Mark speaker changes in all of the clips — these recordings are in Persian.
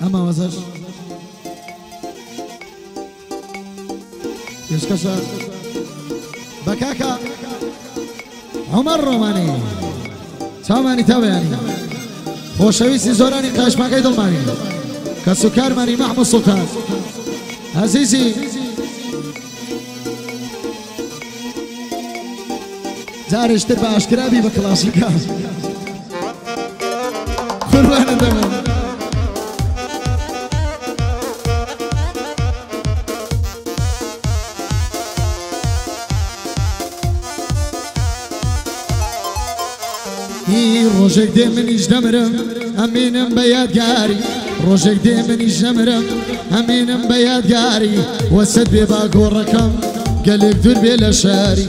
Speaker 1: اما وزش يشكشا بكاكا عمر روماني تاماني تابعني خوشويسي زوراني قاشماقي دلماني كسكر ماني محمود سلطان عزيزي زارش تربع اشكرابي بكلاسيكا قربان دمن روجك دي منيش دمرم امينم بيادقاري روجك دي منيش دمرم امينم بيادقاري وسد بباقو الرقم قلق دور بلا شاري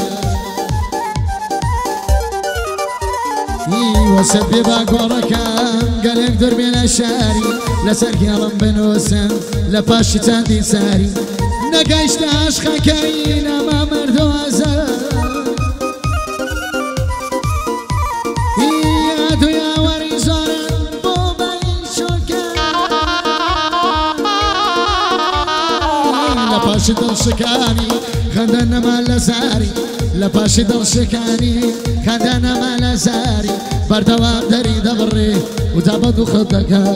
Speaker 1: وسد بباقو الرقم قلق دور بلا شاري لسرك يلم بنوسم لباشي تاندي ساري نقايش عشقا كاينة ما مردو ازار لباشي دل شكاني خندنا مال زاري لباشي دل شكاني خندنا مال زاري بردوام داري دبري ودابدو خدك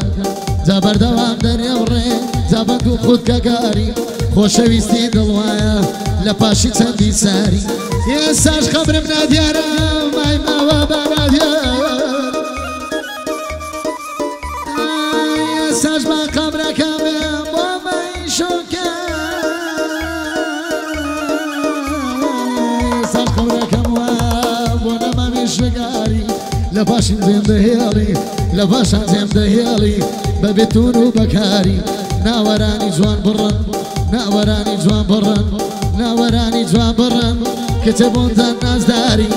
Speaker 1: دبر دوام داري دبري دابدو خدك قاري خوشويستي دلوايا لباشي تندي ساري يا ساش خبر من ديارة ماي ما وابا ديار يا ساش ما قبرك بابا يشوكا لباشن زين دهيالي لباشن زين دهيالي ببيتون وبكاري ناوراني جوان برن ناوراني جوان برن ناوراني جوان برن كتبون الناس داري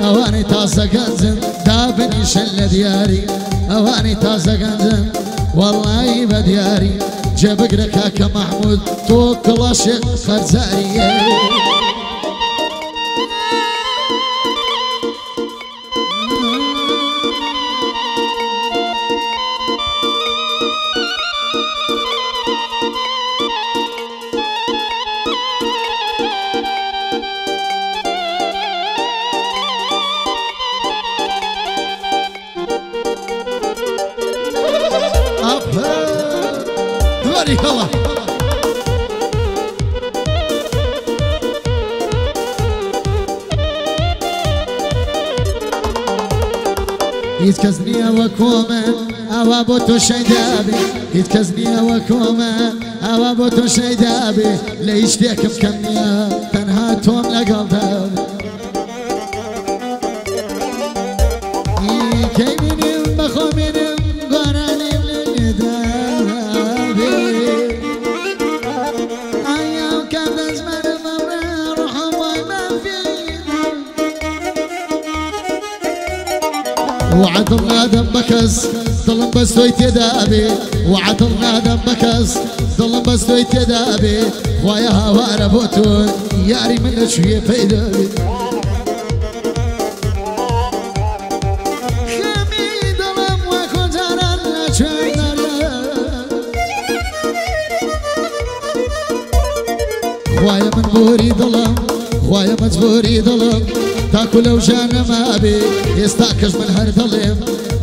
Speaker 1: اواني تازة كنزن دابني شل دياري اواني تازة كنزن والله بدياري جابك ركاك محمود توك لاشق خرزاري
Speaker 2: الله
Speaker 1: يتكزني وكوما أوا بوتو شيدابي يتكزني وكوما أوا بوتو شيدابي ليش ديكم كمية تنها توم لقلبي كيميني بخوميني قراني وعدنا دمكس ظلم بس ويت يدابي وعدنا دمكس ظلم بس ويت يدابي خويا هوار بوتون ياري من شويه فيدابي خمي ظلم وكجرا لشيدنا خويا من بوري ظلم خويا مجبوري ظلم تاكل وجانا ما بي يستاكش من هر ظلم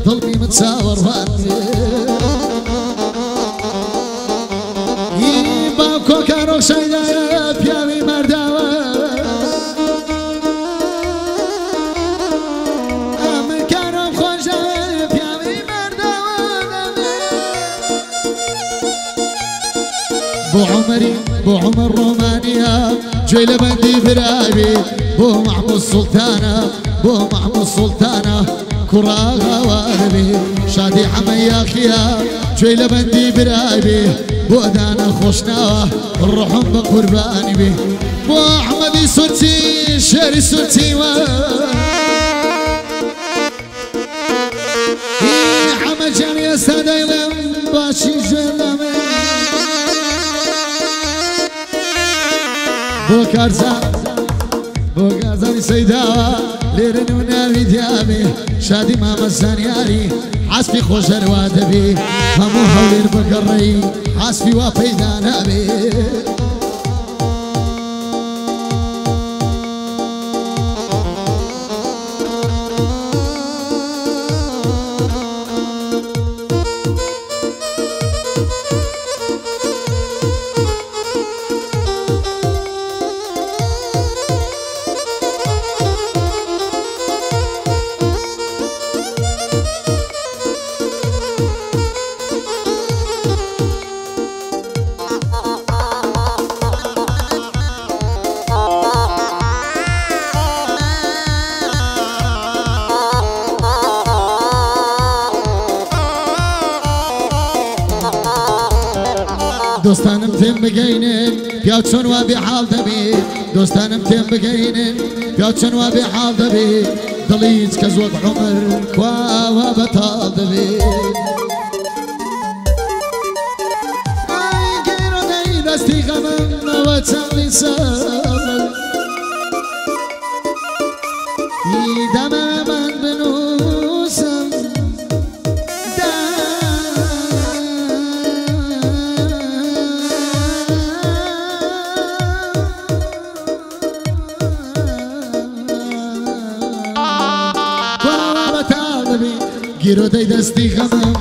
Speaker 1: ظلمي متساور فاني يبا كوكارو شايدا بيامي مرداوة من كانوا خوشا بيامي مرداوة بو عمر رومانيا جيل بندي برابي بو محمود سلطانة بو محمود سلطانة كراغا واربي شادي حميا خيا جيل بندي برابي بو دانا خوشناوة الروحهم بقرباني بي بو احمدي سلطي شاري سلطي حمد جاني يا سادة باشي جلمي بو كارزان سيدا لێرن و ناوی دیابێ شادی مامە زانیاری حەسبی خۆشەروا دەبێ هەموو هەولێر بەگەڕەی حەسبی وا پەیدا نابێ دۆستانم تێم بگەینن پیاو چۆن وا بێحاڵ دەبێت دۆستانم تێم بگەینن پیاو چۆن وا بێحاڵ دەبێت دڵی هیچ کەس وەک عومەر کواوا بەتاڵ دەبێت ئای گەیڕۆدەی دەستی غەمەمەوە چەندی ساڵ دەمەمان بنووسم گیرۆدەی دەستی غەمم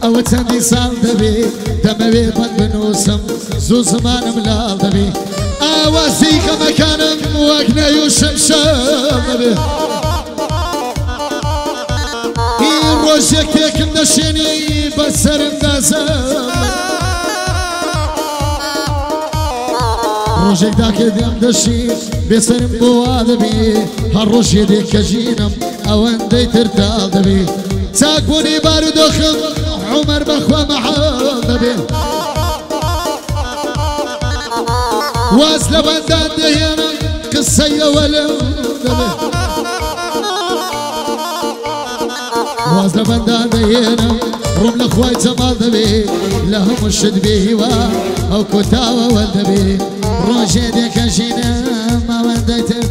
Speaker 1: ئەوە چەندی ساڵ دەبێت دەمەوێ بەند بنووسم زوو زمانم لاڵ دەبێت ئاوازی غەمەکانم وەک نەیوشم شەم دەبێت هی ڕۆژێک تێکم دەشێنی بەسەرم دەزەم ڕۆژێکدا کە دێم دەشیر بێسەرم بۆ وا دەبێت هەر ڕۆژێ دێکە ژینم ئەوەندەی تر تاڵ دەبێت چاکبوونی بارودۆخم عومەر بەخوا مەحاڵ دەبێت واز لە بەندان دەهێنم قسەی ئەوە لەو دەبێت واز لە بەندان دەهێنم ڕووم لە خوای جەماڵ دەبێت لە هەموو شت بێ هیوا ئەو کۆتاوەوە دەبێت ڕۆژێ دێکە ژینم ئەوەندەی تر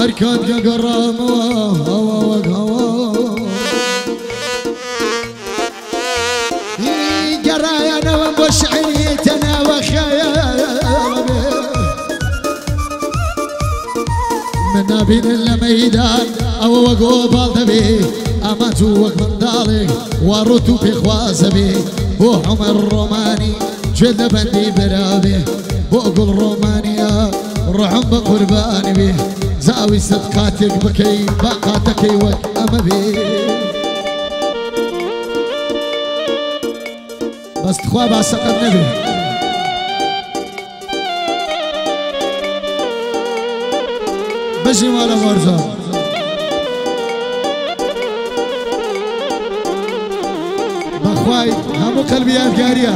Speaker 1: هر کات گەگەڕامەوە هەوا وەک هەوا گەڕایانەوەم بۆ شعری تەناوە خەیاڵ من نابینن لە مەیدان ئەوە وەک ئۆباڵ دەبێت ئەمە جوو وەک منداڵێک وا ڕوت و پێخوازە بێ بۆ عومەر ڕۆمانی گوێت لە بەندی بەرابێ بۆ گوڵ ڕۆمانیا ڕەحم بە قوربانی بێ زاوی سەد قاتێک بکەی با قاتەکەی وەک ئەمە بێ بەستخوا باسەقەت نەبێ بەژی وارە وەرزە بەخوای هەموو قەلبی یادگاریە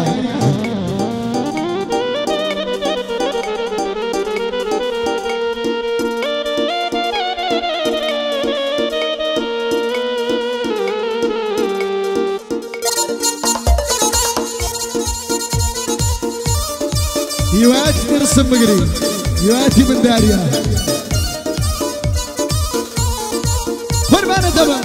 Speaker 1: هیوایەتی نرسم بگری هیوایەتی من داریە قوربانە دەبە